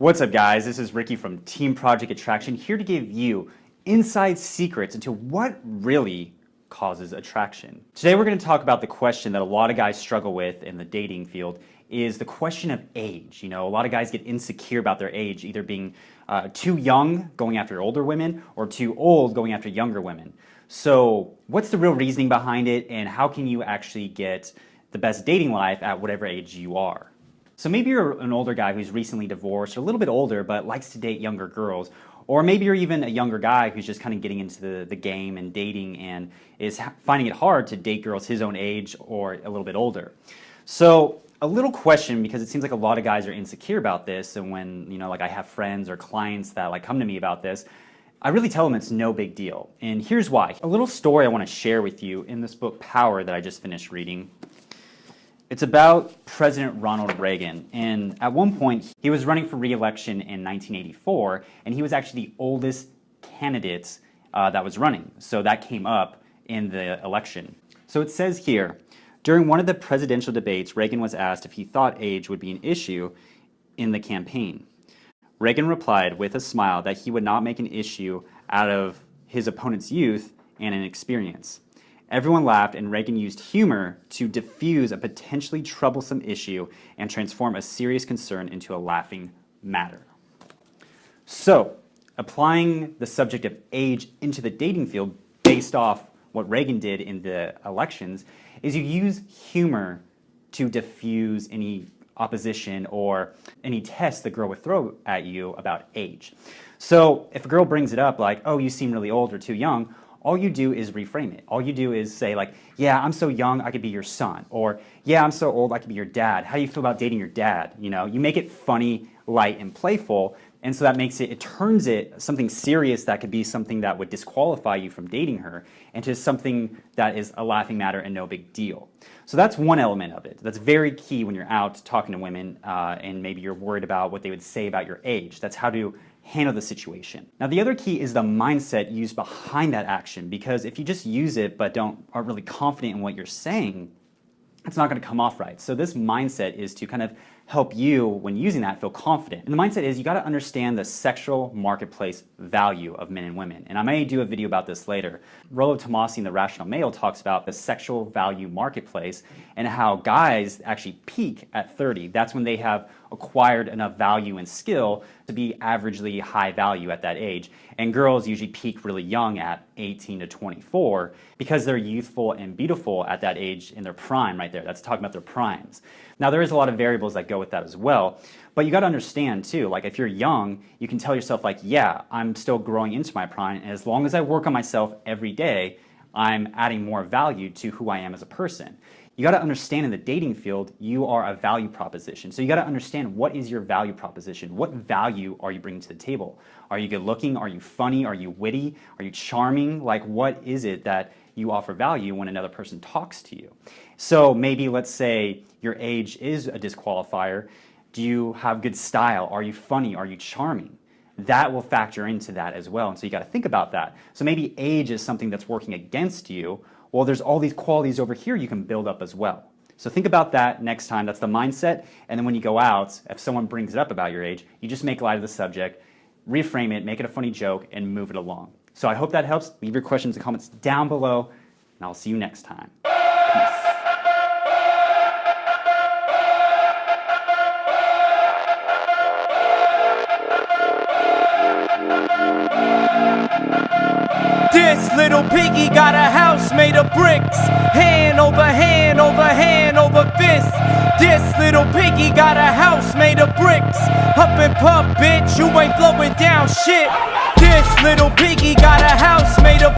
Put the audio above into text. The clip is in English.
What's up, guys? This is Ricky from Team Project Attraction, here to give you inside secrets into what really causes attraction. Today we're going to talk about the question that a lot of guys struggle with in the dating field, is the question of age. You know, a lot of guys get insecure about their age, either being too young going after older women or too old going after younger women. So what's the real reasoning behind it, and how can you actually get the best dating life at whatever age you are? So maybe you're an older guy who's recently divorced, or a little bit older but likes to date younger girls. Or maybe you're even a younger guy who's just kind of getting into the game and dating and is finding it hard to date girls his own age or a little bit older. So a little question, because it seems like a lot of guys are insecure about this, and when, you know, like I have friends or clients that like come to me about this, I really tell them it's no big deal. And here's why. A little story I want to share with you in this book, Power, that I just finished reading. It's about President Ronald Reagan, and at one point he was running for re-election in 1984, and he was actually the oldest candidate that was running. So that came up in the election. So it says here, during one of the presidential debates, Reagan was asked if he thought age would be an issue in the campaign. Reagan replied with a smile that he would not make an issue out of his opponent's youth and inexperience. Everyone laughed, and Reagan used humor to diffuse a potentially troublesome issue and transform a serious concern into a laughing matter. So, applying the subject of age into the dating field based off what Reagan did in the elections is you use humor to diffuse any opposition or any test the girl would throw at you about age. So if a girl brings it up like, oh, you seem really old or too young, all you do is reframe it. All you do is say like, yeah, I'm so young, I could be your son. Or, yeah, I'm so old, I could be your dad. How do you feel about dating your dad? You know, you make it funny, light, and playful. And so that makes it turns it something serious that could be something that would disqualify you from dating her into something that is a laughing matter and no big deal. So that's one element of it. That's very key when you're out talking to women and maybe you're worried about what they would say about your age. That's how to handle the situation. Now the other key is the mindset used behind that action, because if you just use it but aren't really confident in what you're saying, it's not going to come off right. So this mindset is to kind of help you, when using that, feel confident. And the mindset is you got to understand the sexual marketplace value of men and women. And I may do a video about this later. Rollo Tomassi in The Rational Male talks about the sexual value marketplace and how guys actually peak at 30. That's when they have acquired enough value and skill to be averagely high value at that age. And girls usually peak really young at 18 to 24 because they're youthful and beautiful at that age in their prime right there. That's talking about their primes. Now there is a lot of variables that go with that as well, but you got to understand too, like if you're young, you can tell yourself like, yeah, I'm still growing into my prime, and as long as I work on myself every day, I'm adding more value to who I am as a person. You got to understand in the dating field, you are a value proposition. So you got to understand, what is your value proposition? What value are you bringing to the table? Are you good looking? Are you funny? Are you witty? Are you charming? Like, what is it that you offer value when another person talks to you? So maybe let's say your age is a disqualifier. Do you have good style? Are you funny? Are you charming? That will factor into that as well. And so you got to think about that. So maybe age is something that's working against you. Well, there's all these qualities over here you can build up as well. So think about that next time. That's the mindset. And then when you go out, if someone brings it up about your age, you just make light of the subject, reframe it, make it a funny joke, and move it along. So I hope that helps. Leave your questions and comments down below, and I'll see you next time. Peace. This little piggy got a house made of bricks, hand over hand over hand over fist. This little piggy got a house made of bricks. Huff and puff, bitch, you ain't blowing down shit. This little piggy got a house made of